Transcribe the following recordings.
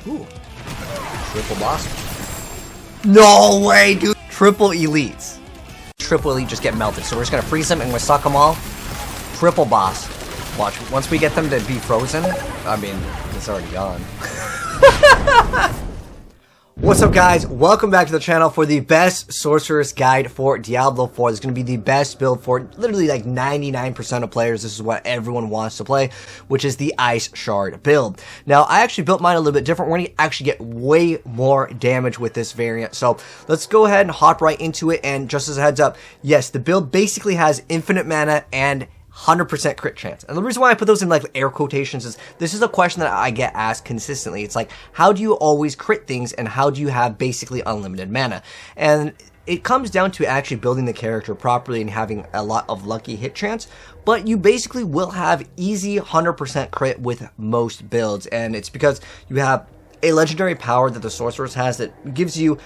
Ooh. Triple boss. No way, dude. Triple elites. Triple elite just get melted. So we're just going to freeze them and we're going to suck them all. Triple boss. Watch. Once we get them to be frozen, I mean, it's already gone. What's up, guys? Welcome back to the channel for the best Sorceress guide for Diablo 4. This is going to be the best build for literally like 99% of players. This is what everyone wants to play, which is the Ice Shard build. Now, I actually built mine a little bit different. We're going to actually get way more damage with this variant. So let's go ahead and hop right into it. And just as a heads up, yes, the build basically has infinite mana and 100% crit chance. And the reason why I put those in like air quotations is this is a question that I get asked consistently. It's like, how do you always crit things and how do you have basically unlimited mana? And it comes down to actually building the character properly and having a lot of lucky hit chance, but you basically will have easy 100% crit with most builds. And it's because you have a legendary power that the Sorceress has that gives you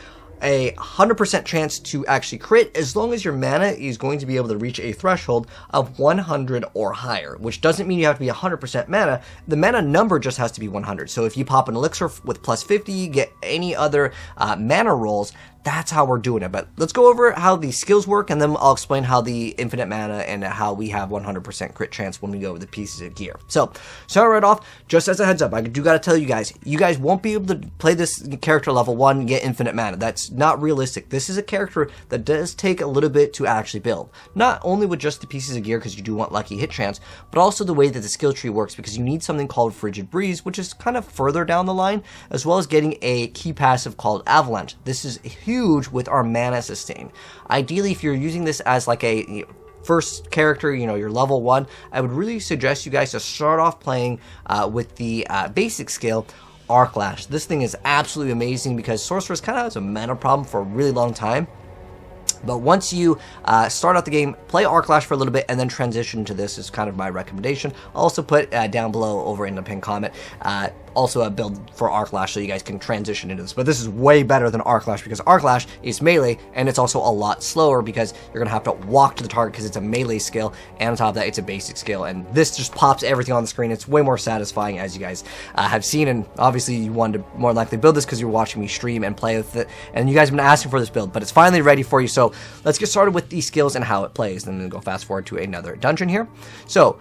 a 100% chance to actually crit as long as your mana is going to be able to reach a threshold of 100 or higher, which doesn't mean you have to be 100% mana. The mana number just has to be 100. So if you pop an elixir with plus 50, you get any other mana rolls. That's how we're doing it. But let's go over how the skills work, and then I'll explain how the infinite mana and how we have 100% crit chance when we go with the pieces of gear. So, start right off, just as a heads up, I do gotta tell you guys won't be able to play this character level 1 and get infinite mana. That's not realistic. This is a character that does take a little bit to actually build. Not only with just the pieces of gear, because you do want lucky hit chance, but also the way that the skill tree works, because you need something called Frigid Breeze, which is kind of further down the line, as well as getting a key passive called Avalanche. This is huge with our mana sustain. Ideally, if you're using this as like a first character, you know, you're level 1, I would really suggest you guys to start off playing with the basic skill, Arc Lash. This thing is absolutely amazing because Sorceress kind of has a mana problem for a really long time. But once you start out the game, play Arc Lash for a little bit and then transition to this is kind of my recommendation. I'll also put down below over in the pinned comment also a build for Arc Lash so you guys can transition into this. But this is way better than Arc Lash because Arc Lash is melee and it's also a lot slower because you're going to have to walk to the target because it's a melee skill, and on top of that it's a basic skill, and this just pops everything on the screen. It's way more satisfying, as you guys have seen, and obviously you wanted to more likely build this because you're watching me stream and play with it, and you guys have been asking for this build, but it's finally ready for you. So let's get started with these skills and how it plays, and then go fast forward to another dungeon here. So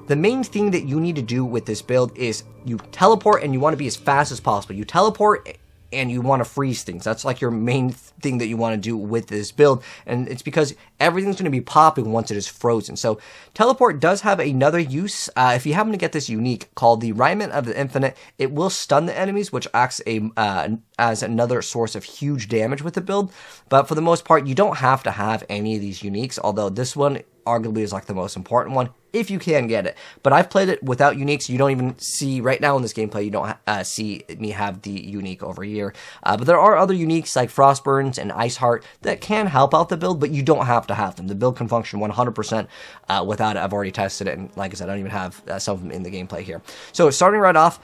the main thing that you need to do with this build is you teleport and you want to be as fast as possible. You teleport and you want to freeze things. That's like your main thing that you want to do with this build, and it's because everything's going to be popping once it is frozen. So teleport does have another use. If you happen to get this unique called the Raiment of the Infinite, it will stun the enemies, which acts as another source of huge damage with the build. But for the most part, you don't have to have any of these uniques, although this one arguably is like the most important one if you can get it. But I've played it without uniques. You don't even see right now in this gameplay, you don't see me have the unique over here. But there are other uniques like Frostburns and Ice Heart that can help out the build, but you don't have to have them. The build can function 100% without it. I've already tested it, and like I said, I don't even have some of them in the gameplay here. So starting right off,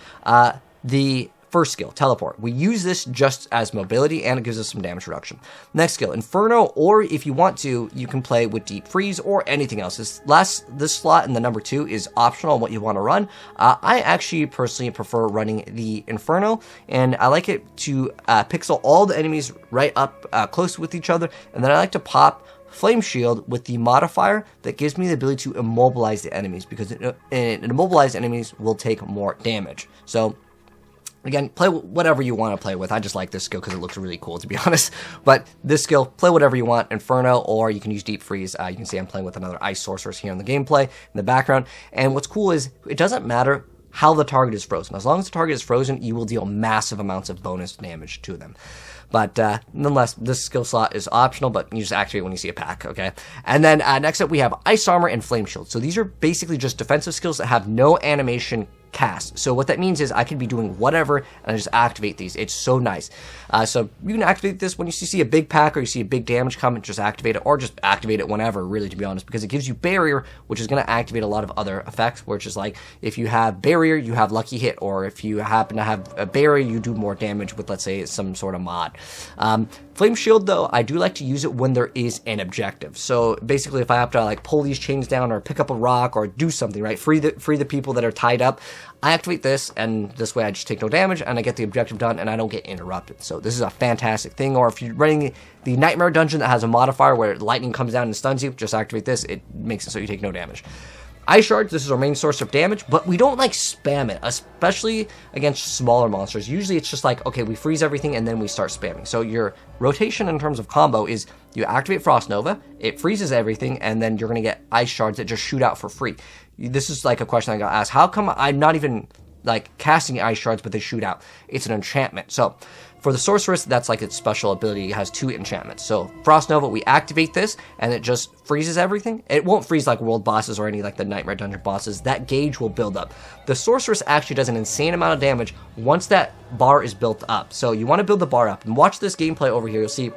the first skill, Teleport. We use this just as mobility, and it gives us some damage reduction. Next skill, Inferno, or if you want to, you can play with Deep Freeze or anything else. This slot in the number 2 is optional on what you want to run. I actually personally prefer running the Inferno, and I like it to pixel all the enemies right up close with each other, and then I like to pop Flame Shield with the modifier that gives me the ability to immobilize the enemies, because immobilized enemies will take more damage. So again, play whatever you want to play with. I just like this skill because it looks really cool, to be honest. But this skill, play whatever you want. Inferno, or you can use Deep Freeze. You can see I'm playing with another Ice Sorceress here in the gameplay, in the background. And what's cool is it doesn't matter how the target is frozen. As long as the target is frozen, you will deal massive amounts of bonus damage to them. But nonetheless, this skill slot is optional, but you just activate when you see a pack, okay? And then next up, we have Ice Armor and Flame Shield. So these are basically just defensive skills that have no animation cast. So what that means is I can be doing whatever and I just activate these. It's so nice. So you can activate this when you see a big pack or you see a big damage come, just activate it, or just activate it whenever, really, to be honest, because it gives you barrier, which is going to activate a lot of other effects, which is like if you have barrier, you have lucky hit, or if you happen to have a barrier, you do more damage with, let's say, some sort of mod. Flame Shield, though, I do like to use it when there is an objective. So basically, if I have to like pull these chains down or pick up a rock or do something, right, free the people that are tied up, I activate this, and this way I just take no damage, and I get the objective done, and I don't get interrupted. So this is a fantastic thing. Or if you're running the Nightmare Dungeon that has a modifier where lightning comes down and stuns you, just activate this. It makes it so you take no damage. Ice Shards, this is our main source of damage, but we don't like spam it, especially against smaller monsters. Usually it's just like, okay, we freeze everything and then we start spamming. So your rotation in terms of combo is you activate Frost Nova, it freezes everything, and then you're going to get Ice Shards that just shoot out for free. This is like a question I got asked. How come I'm not even like casting Ice Shards, but they shoot out? It's an enchantment. So for the Sorceress, that's like its special ability. It has 2 enchantments. So Frost Nova, we activate this, and it just freezes everything. It won't freeze like world bosses or any like the Nightmare Dungeon bosses. That gauge will build up. The Sorceress actually does an insane amount of damage once that bar is built up. So you want to build the bar up. And watch this gameplay over here. You'll see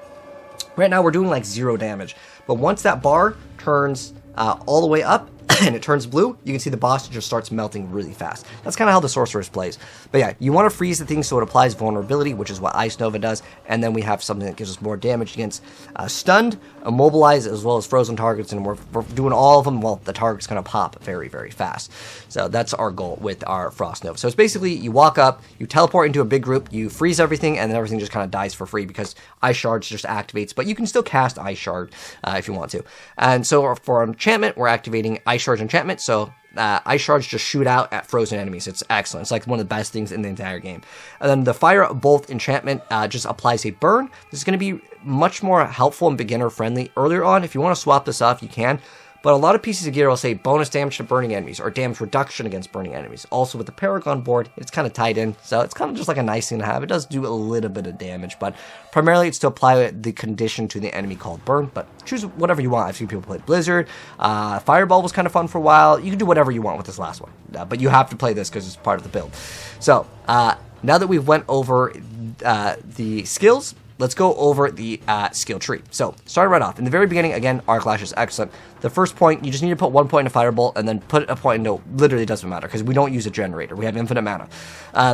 right now we're doing like 0 damage. But once that bar turns all the way up, and it turns blue, you can see the boss just starts melting really fast. That's kind of how the Sorceress plays. But yeah, you want to freeze the thing so it applies vulnerability, which is what Ice Nova does, and then we have something that gives us more damage against stunned, immobilized, as well as frozen targets, and we're doing all of them. Well, the target's going to pop very, very fast. So that's our goal with our Frost Nova. So it's basically you walk up, you teleport into a big group, you freeze everything, and then everything just kind of dies for free because Ice Shards just activates, but you can still cast Ice Shard if you want to. And so for enchantment, we're activating Ice Shard enchantment, so Ice Shards just shoot out at frozen enemies. It's excellent. It's like one of the best things in the entire game. And then the Fire Bolt enchantment just applies a burn. This is going to be much more helpful and beginner friendly earlier on. If you want to swap this off, you can. But a lot of pieces of gear will say bonus damage to burning enemies or damage reduction against burning enemies. Also with the Paragon board, it's kind of tied in, so it's kind of just like a nice thing to have. It does do a little bit of damage, but primarily it's to apply the condition to the enemy called burn, but choose whatever you want. I've seen people play Blizzard. Fireball was kind of fun for a while. You can do whatever you want with this last one, but you have to play this because it's part of the build. So now that we've went over the skills, let's go over the skill tree. So, starting right off, in the very beginning, again, Arc Lash is excellent. The first point, you just need to put 1 point into Firebolt, and then put a point into, literally doesn't matter, because we don't use a generator. We have infinite mana.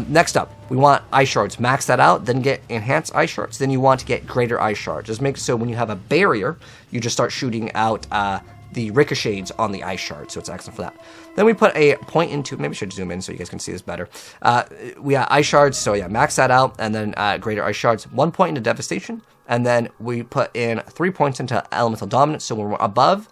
Next up, we want Ice Shards. Max that out, then get Enhanced Ice Shards. Then you want to get Greater Ice Shards. Just make it so when you have a barrier, you just start shooting out the ricochets on the Ice Shard, so it's excellent for that. Then we put a point into, maybe I should zoom in so you guys can see this better. We got Ice Shards, so yeah, max that out, and then Greater Ice Shards, 1 point into Devastation, and then we put in 3 points into Elemental Dominance, so when we're above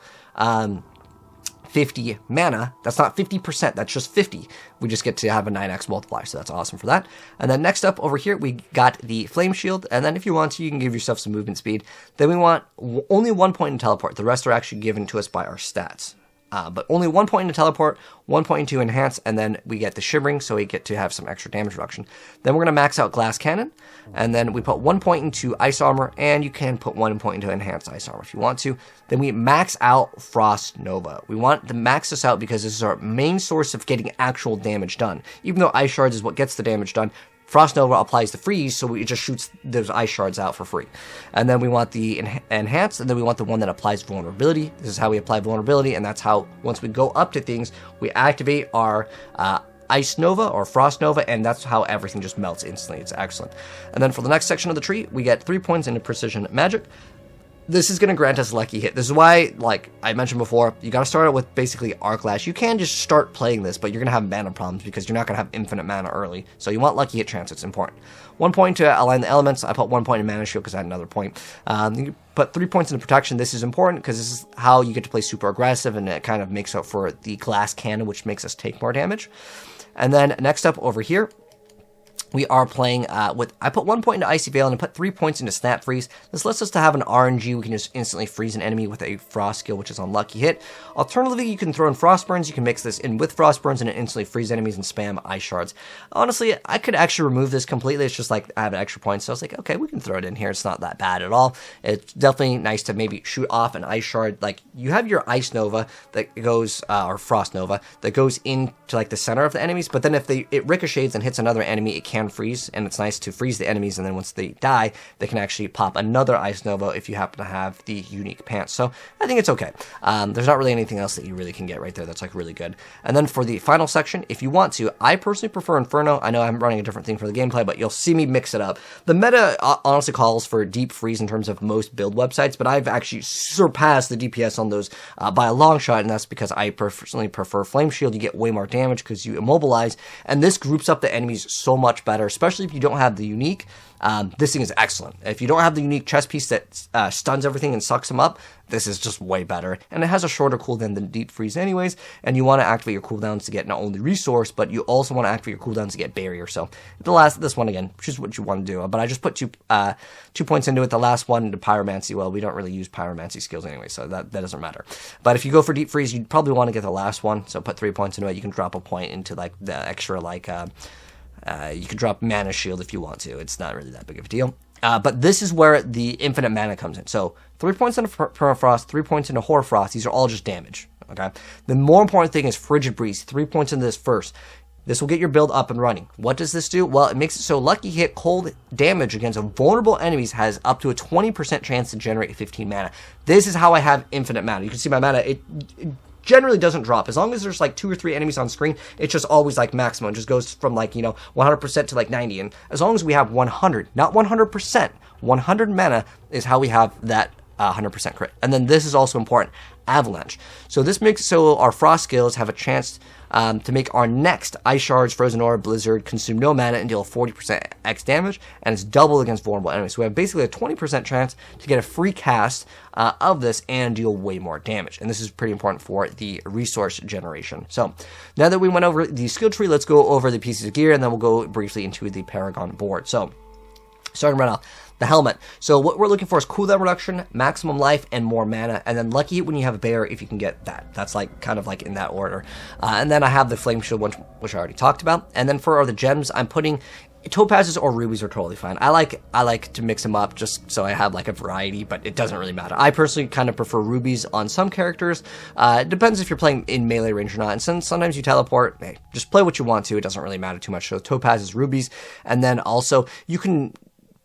50 mana, that's not 50%, that's just 50. We just get to have a 9x multiplier, so that's awesome for that. And then next up over here, we got the Flame Shield, and then if you want to, you can give yourself some movement speed. Then we want only 1 point in Teleport. The rest are actually given to us by our stats. But only 1 point into Teleport, 1 point into Enhance, and then we get the Shimmering, so we get to have some extra damage reduction. Then we're going to max out Glass Cannon, and then we put 1 point into Ice Armor, and you can put 1 point into Enhanced Ice Armor if you want to. Then we max out Frost Nova. We want to max this out because this is our main source of getting actual damage done. Even though Ice Shards is what gets the damage done, Frost Nova applies the freeze, so it just shoots those Ice Shards out for free. And then we want the Enhance, and then we want the one that applies vulnerability. This is how we apply vulnerability, and that's how, once we go up to things, we activate our Ice Nova or Frost Nova, and that's how everything just melts instantly. It's excellent. And then for the next section of the tree, we get 3 points into Precision Magic. This is going to grant us Lucky Hit. This is why, like I mentioned before, you got to start out with basically Arc Lash. You can just start playing this, but you're going to have mana problems because you're not going to have infinite mana early. So you want Lucky Hit chance. It's important. 1 point to align the elements. I put 1 point in Mana Shield because I had another point. You put 3 points into Protection. This is important because this is how you get to play super aggressive, and it kind of makes up for the Glass Cannon, which makes us take more damage. And then next up over here, we are playing with, I put 1 point into Icy Veil and I put 3 points into Snap Freeze. This lets us to have an RNG. We can just instantly freeze an enemy with a Frost skill, which is on Lucky Hit. Alternatively, you can throw in Frost Burns. You can mix this in with Frost Burns and it instantly freeze enemies and spam Ice Shards. Honestly, I could actually remove this completely. It's just like I have an extra point, so I was like, okay, we can throw it in here. It's not that bad at all. It's definitely nice to maybe shoot off an Ice Shard. Like, you have your Ice Nova that goes, or Frost Nova, that goes into like the center of the enemies, but then if it ricochets and hits another enemy, it can't can freeze, and it's nice to freeze the enemies, and then once they die, they can actually pop another Ice Nova if you happen to have the unique pants. So I think it's okay. There's not really anything else that you really can get right there that's like really good. And then for the final section, if you want to, I personally prefer Inferno. I know I'm running a different thing for the gameplay, but you'll see me mix it up. The meta honestly calls for deep freeze in terms of most build websites, but I've actually surpassed the DPS on those by a long shot, and that's because I personally prefer Flame Shield. You get way more damage because you immobilize, and this groups up the enemies so much better, especially if you don't have the unique. This thing is excellent. If you don't have the unique chest piece that stuns everything and sucks them up, this is just way better. And it has a shorter cooldown than Deep Freeze anyways, and you want to activate your cooldowns to get not only resource, but you also want to activate your cooldowns to get barrier. So this one again, choose what you want to do. But I just put 2 points into it. The last one, the Pyromancy, well, we don't really use Pyromancy skills anyway, so that doesn't matter. But if you go for Deep Freeze, you'd probably want to get the last one, so put 3 points into it. You can drop a point into like the extra you can drop Mana Shield if you want to. It's not really that big of a deal. But this is where the infinite mana comes in. So 3 points into Permafrost, 3 points into Hoarfrost. These are all just damage. Okay. The more important thing is Frigid Breeze. 3 points into this first. This will get your build up and running. What does this do? Well, it makes it so Lucky Hit cold damage against vulnerable enemies has up to a 20% chance to generate 15 mana. This is how I have infinite mana. You can see my mana. It generally doesn't drop. As long as there's like 2 or 3 enemies on screen, it's just always like maximum. It just goes from like, 100% to like 90. And as long as we have 100, not 100%, 100 mana is how we have that 100% crit. And then this is also important, Avalanche. So this makes it so our Frost skills have a chance to make our next Ice Shards, Frozen Aura, Blizzard consume no mana and deal 40% X damage, and it's double against vulnerable enemies. So we have basically a 20% chance to get a free cast of this and deal way more damage. And this is pretty important for the resource generation. So now that we went over the skill tree, let's go over the pieces of gear, and then we'll go briefly into the Paragon board. So starting right off, the helmet. So what we're looking for is cooldown reduction, maximum life, and more mana. And then lucky when you have a bear if you can get that. That's like kind of like in that order. And then I have the flame shield, which I already talked about. And then for the gems, I'm putting topazes or rubies are totally fine. I like to mix them up just so I have like a variety, but it doesn't really matter. I personally kind of prefer rubies on some characters. It depends if you're playing in melee range or not. And sometimes you teleport. Hey, just play what you want to. It doesn't really matter too much. So topazes, rubies, and then also you can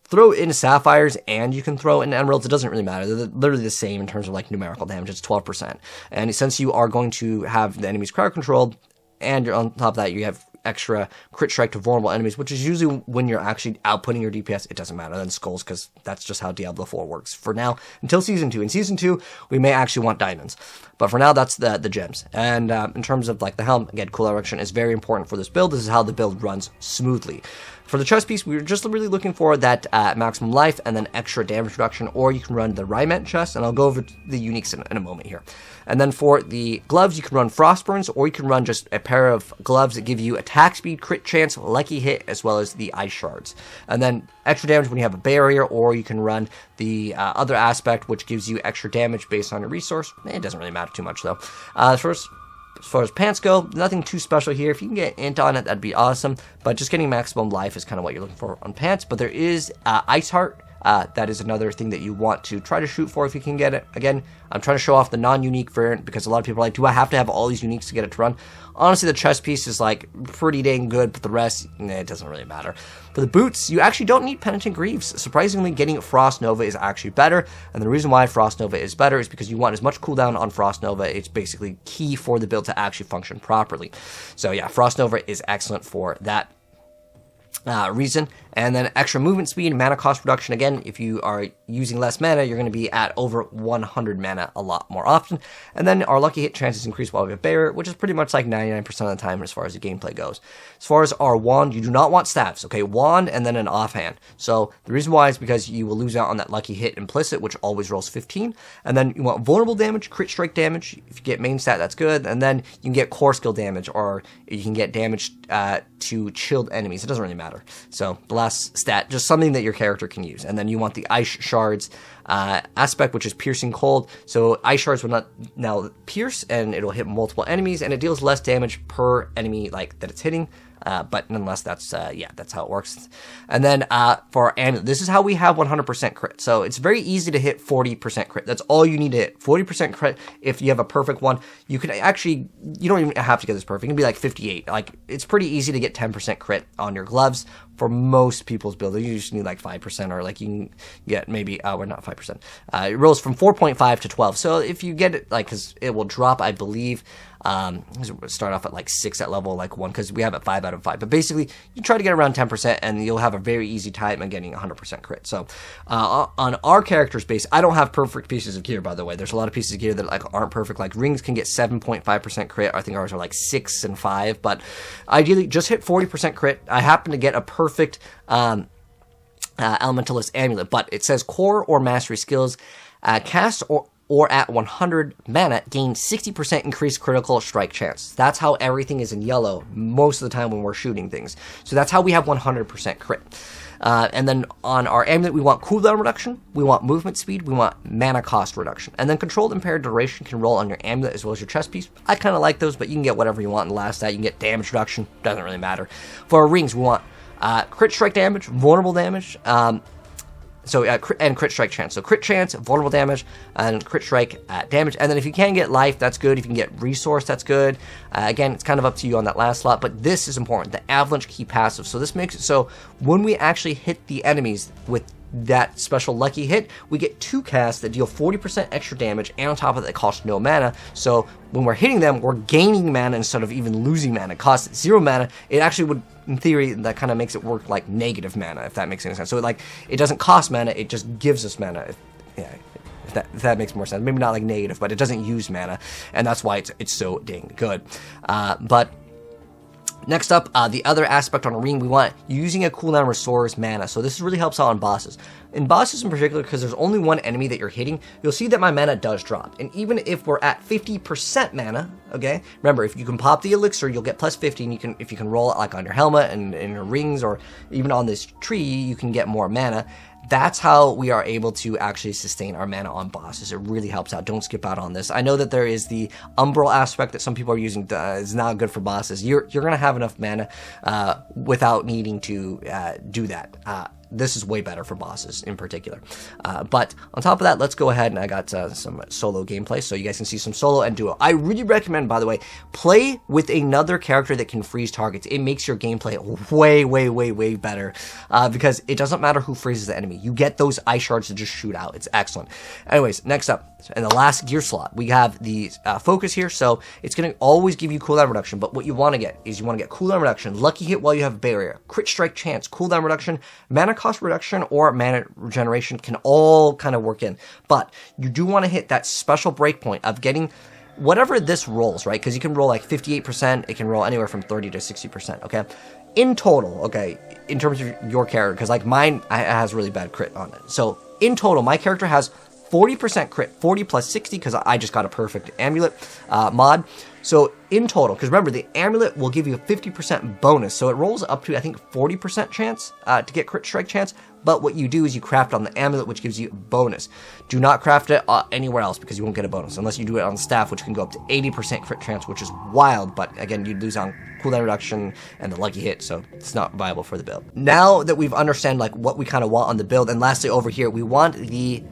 throw in sapphires and you can throw in emeralds. It doesn't really matter. They're literally the same in terms of like numerical damage. It's 12%. And since you are going to have the enemies crowd controlled, and on top of that, you have extra crit strike to vulnerable enemies, which is usually when you're actually outputting your DPS. It doesn't matter then skulls, because that's just how Diablo 4 works for now until Season 2. In Season 2, we may actually want diamonds, but for now, that's the gems. And in terms of like the helm, again, cooldown reduction is very important for this build. This is how the build runs smoothly. For the chest piece, we were just really looking for that maximum life and then extra damage reduction, or you can run the Ryment chest, and I'll go over the uniques in a moment here. And then for the gloves, you can run Frostburns, or you can run just a pair of gloves that give you attack speed, crit chance, lucky hit, as well as the ice shards. And then extra damage when you have a barrier, or you can run the other aspect, which gives you extra damage based on a resource. It doesn't really matter too much, though. As far as pants go, nothing too special here. If you can get int on it, that'd be awesome. But just getting maximum life is kind of what you're looking for on pants. But there is Ice Heart. That is another thing that you want to try to shoot for if you can get it. Again, I'm trying to show off the non-unique variant because a lot of people are like, do I have to have all these uniques to get it to run? Honestly, the chest piece is like pretty dang good, but the rest, it doesn't really matter. For the boots, you actually don't need Penitent Greaves. Surprisingly, getting Frost Nova is actually better, and the reason why Frost Nova is better is because you want as much cooldown on Frost Nova. It's basically key for the build to actually function properly. So yeah, Frost Nova is excellent for that reason. And then extra movement speed, mana cost reduction. Again, if you are using less mana, you're going to be at over 100 mana a lot more often. And then our lucky hit chances increase while we have barrier, which is pretty much like 99% of the time as far as the gameplay goes. As far as our wand, you do not want staffs, okay? Wand and then an offhand. So the reason why is because you will lose out on that lucky hit implicit, which always rolls 15. And then you want vulnerable damage, crit strike damage. If you get main stat, that's good. And then you can get core skill damage, or you can get damage to chilled enemies. It doesn't really matter. So the last stat, just something that your character can use. And then you want the ice shards aspect, which is piercing cold. So ice shards will not now pierce, and it'll hit multiple enemies, and it deals less damage per enemy like that it's hitting. but nonetheless, that's how it works. And then for our amulet, this is how we have 100% crit. So it's very easy to hit 40% crit. That's all you need to hit. 40% crit. If you have a perfect one, you can actually, you don't even have to get this perfect. It can be like 58. Like, it's pretty easy to get 10% crit on your gloves for most people's build. You just need like 5%, or like you can get maybe, we're not 5%. It rolls from 4.5 to 12. So if you get it, like, because it will drop, I believe, start off at like 6 at level like 1, because we have it 5 out of 5. But basically, you try to get around 10%, and you'll have a very easy time at getting 100% crit. So on our character's base, I don't have perfect pieces of gear, by the way. There's a lot of pieces of gear that like aren't perfect. Like rings can get 7.5% crit. I think ours are like 6 and 5. But ideally, just hit 40% crit. I happen to get a perfect Elementalist amulet, but it says core or mastery skills, cast or at 100 mana, gain 60% increased critical strike chance. That's how everything is in yellow most of the time when we're shooting things. So that's how we have 100% crit. And then on our amulet, we want cooldown reduction, we want movement speed, we want mana cost reduction. And then controlled impaired duration can roll on your amulet as well as your chest piece. I kind of like those, but you can get whatever you want in the last stat. You can get damage reduction, doesn't really matter. For our rings, we want crit strike damage, vulnerable damage, and crit strike chance. So crit chance, vulnerable damage, and crit strike damage. And then if you can get life, that's good. If you can get resource, that's good. Again, it's kind of up to you on that last slot, but this is important, the avalanche key passive. So this makes it so when we actually hit the enemies with that special lucky hit, we get 2 casts that deal 40% extra damage, and on top of that, it costs no mana. So when we're hitting them, we're gaining mana instead of even losing mana. It costs 0 mana. It actually would, in theory, that kind of makes it work like negative mana, if that makes any sense. So it doesn't cost mana, it just gives us mana. If that makes more sense. Maybe not like negative, but it doesn't use mana, and that's why it's so dang good. But next up, the other aspect on a ring, we want using a cooldown restores mana. So this really helps out on bosses. In bosses in particular, because there's only one enemy that you're hitting, you'll see that my mana does drop. And even if we're at 50% mana, okay, remember, if you can pop the elixir, you'll get plus 50, and if you can roll it like on your helmet and in your rings, or even on this tree, you can get more mana. That's how we are able to actually sustain our mana on bosses. It really helps out. Don't skip out on this. I know that there is the umbral aspect that some people are using. Is not good for bosses. You're going to have enough mana without needing to do that. This is way better for bosses in particular. But on top of that, let's go ahead, and I got some solo gameplay so you guys can see some solo and duo. I really recommend, by the way, play with another character that can freeze targets. It makes your gameplay way, way, way, way better because it doesn't matter who freezes the enemy. You get those ice shards to just shoot out. It's excellent. Anyways, next up, in the last gear slot, we have the focus here. So it's going to always give you cooldown reduction, but what you want to get is you want to get cooldown reduction, lucky hit while you have barrier, crit strike chance, cooldown reduction, mana cost reduction, or mana regeneration can all kind of work in. But you do want to hit that special breakpoint of getting whatever this rolls, right? Because you can roll like 58%, it can roll anywhere from 30 to 60%, okay? In total, okay, in terms of your character, because like mine has really bad crit on it. So in total, my character has 40% crit, 40 plus 60, because I just got a perfect amulet mod. So in total, because remember, the amulet will give you a 50% bonus, so it rolls up to, I think, 40% chance to get crit strike chance, but what you do is you craft on the amulet, which gives you a bonus. Do not craft it anywhere else, because you won't get a bonus, unless you do it on the staff, which can go up to 80% crit chance, which is wild, but again, you lose on cooldown reduction and the lucky hit, so it's not viable for the build. Now that we've understand like what we kind of want on the build, and lastly over here, we want the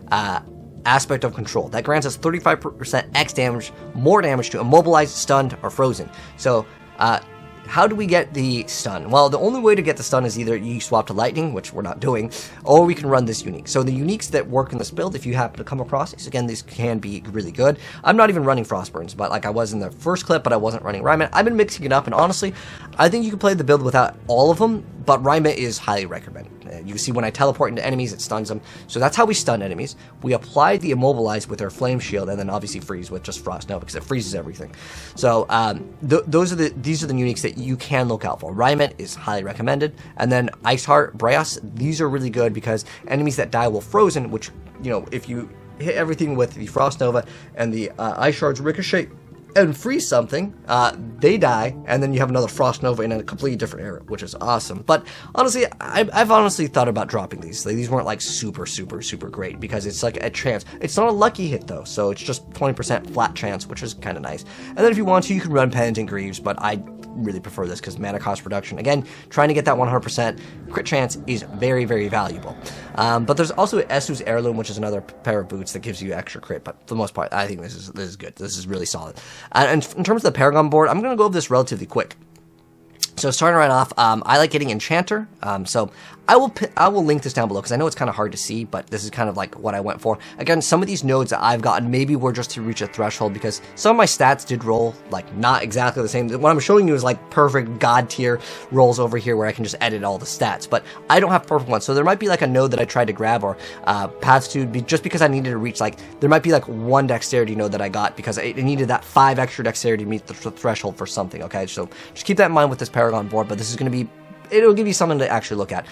aspect of control. That grants us 35% X damage, more damage to immobilize, stunned, or frozen. So, how do we get the stun? Well, the only way to get the stun is either you swap to lightning, which we're not doing, or we can run this unique. So the uniques that work in this build, if you happen to come across these, again, these can be really good. I'm not even running Frostburns, but like I was in the first clip, but I wasn't running Ryman. I've been mixing it up, and honestly, I think you can play the build without all of them, but Ryman is highly recommended. You see when I teleport into enemies, it stuns them. So that's how we stun enemies. We apply the immobilize with our flame shield, and then obviously freeze with just frost nova, because it freezes everything. So these are the uniques that you can look out for. Ryman is highly recommended, and then Ice Heart, Brass, these are really good because enemies that die will frozen, which, you know, if you hit everything with the frost nova and the ice shards ricochet and freeze something, they die, and then you have another frost nova in a completely different era, which is awesome. But honestly, I've honestly thought about dropping these. Like, these weren't like super great because it's like a chance. It's not a lucky hit though, so it's just 20% flat chance, which is kind of nice. And then if you want to, you can run Penitent Greaves, but I really prefer this because mana cost reduction, again, trying to get that 100% crit chance is very, very valuable. But there's also Esu's Heirloom, which is another pair of boots that gives you extra crit, but for the most part, I think this is good. This is really solid. And in terms of the Paragon board, I'm going to go over this relatively quick. So starting right off, I like getting Enchanter. So I will link this down below because I know it's kind of hard to see, but this is kind of like what I went for. Again, some of these nodes that I've gotten maybe were just to reach a threshold because some of my stats did roll like not exactly the same. What I'm showing you is like perfect god tier rolls over here where I can just edit all the stats, but I don't have perfect ones. So there might be like a node that I tried to grab or paths to just because I needed to reach like, there might be like one dexterity node that I got because it needed that 5 extra dexterity to meet the threshold for something. Okay, so just keep that in mind with this Paragon board, but this is going to be, it'll give you something to actually look at.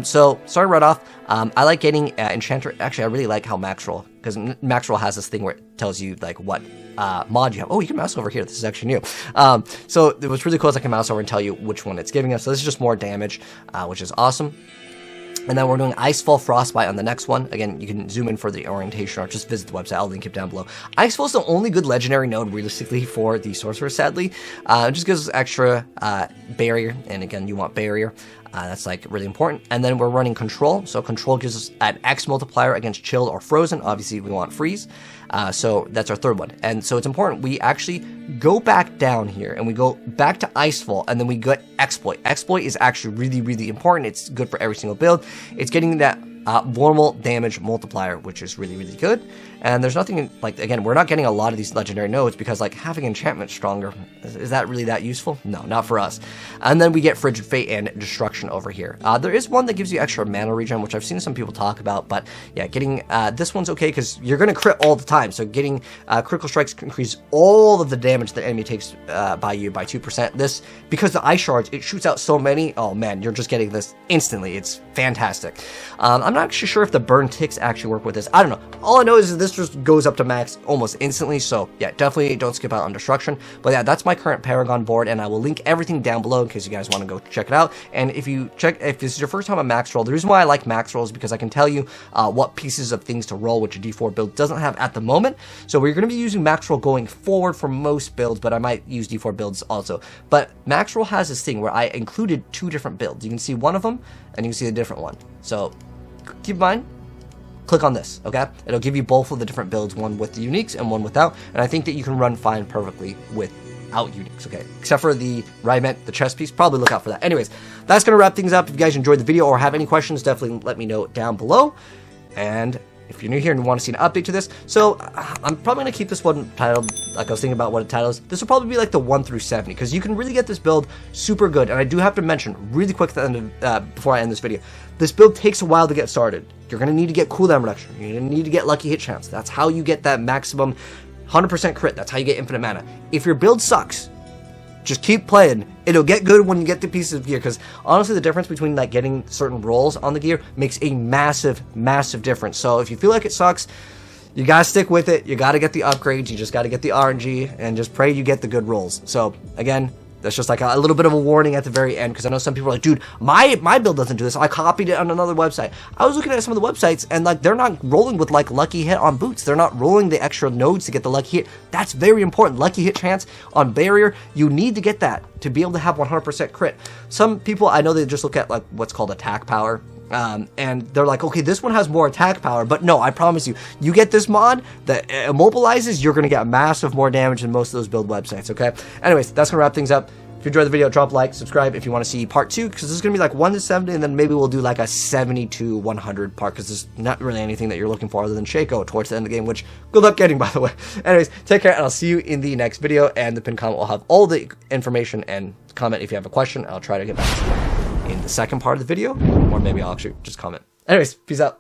So starting right off, I like getting Enchanter. Actually, I really like how max roll, because max roll has this thing where it tells you like what mod you have. Oh, you can mouse over here. This is actually new. So what's really cool is I can mouse over and tell you which one it's giving us. So this is just more damage, which is awesome. And then we're doing Icefall Frostbite on the next one. Again, you can zoom in for the orientation or just visit the website. I'll link it down below. Icefall is the only good legendary node, realistically, for the Sorceress, sadly. It just gives us extra barrier. And again, you want barrier. That's like really important. And then we're running Control. So Control gives us an X multiplier against Chilled or Frozen. Obviously, we want Freeze. So that's our third one. And so it's important we actually go back down here and we go back to Icefall and then we get Exploit. Exploit is actually really, really important. It's good for every single build. It's getting that normal damage multiplier, which is really, really good. And there's nothing like, again, we're not getting a lot of these legendary nodes because like having enchantment stronger, is that really that useful? No, not for us. And then we get Frigid Fate and Destruction over here. There is one that gives you extra mana regen, which I've seen some people talk about, but yeah, getting this one's okay because you're going to crit all the time. So getting critical strikes increase all of the damage the enemy takes by you by 2%. This, because the ice shards, it shoots out so many. Oh man, you're just getting this instantly. It's fantastic. I'm not actually sure if the burn ticks actually work with this. I don't know. All I know is that this just goes up to max almost instantly. So yeah, definitely don't skip out on Destruction. But yeah, that's my current Paragon board, and I will link everything down below in case you guys want to go check it out. And if this is your first time on max roll, the reason why I like max roll is because I can tell you what pieces of things to roll, which a D4 build doesn't have at the moment. So we're going to be using max roll going forward for most builds, but I might use D4 builds also. But max roll has this thing where I included 2 different builds. You can see one of them, and you can see a different one. So keep in mind, click on this, okay? It'll give you both of the different builds, one with the uniques and one without, and I think that you can run fine perfectly without uniques, okay? Except for the Riment, the chest piece, probably look out for that. Anyways, that's gonna wrap things up. If you guys enjoyed the video or have any questions, definitely let me know down below. And if you're new here and want to see an update to this, so I'm probably going to keep this one titled, like I was thinking about what it titles. This will probably be like the 1 through 70, because you can really get this build super good. And I do have to mention, really quick at the end of, before I end this video, this build takes a while to get started. You're going to need to get cooldown reduction. You're going to need to get lucky hit chance. That's how you get that maximum 100% crit. That's how you get infinite mana. If your build sucks, just keep playing. It'll get good when you get the pieces of gear, because honestly the difference between like getting certain rolls on the gear makes a massive, massive difference. So if you feel like it sucks, you gotta stick with it. You gotta get the upgrades. You just gotta get the RNG and just pray you get the good rolls. So again, that's just like a little bit of a warning at the very end, because I know some people are like, dude, my build doesn't do this. I copied it on another website. I was looking at some of the websites, and like they're not rolling with like lucky hit on boots. They're not rolling the extra nodes to get the lucky hit. That's very important. Lucky hit chance on barrier, you need to get that to be able to have 100% crit. Some people, I know they just look at like what's called attack power. And they're like, okay, this one has more attack power, but no, I promise you, you get this mod that immobilizes, you're going to get massive more damage than most of those build websites, okay? Anyways, that's going to wrap things up. If you enjoyed the video, drop a like, subscribe if you want to see part 2, because this is going to be like 1 to 70, and then maybe we'll do like a 70 to 100 part, because there's not really anything that you're looking for other than Shaco towards the end of the game, which good luck getting, by the way. Anyways, take care, and I'll see you in the next video, and the pinned comment will have all the information, and comment if you have a question. I'll try to get back to you in the second part of the video, or maybe I'll actually just comment. Anyways, peace out.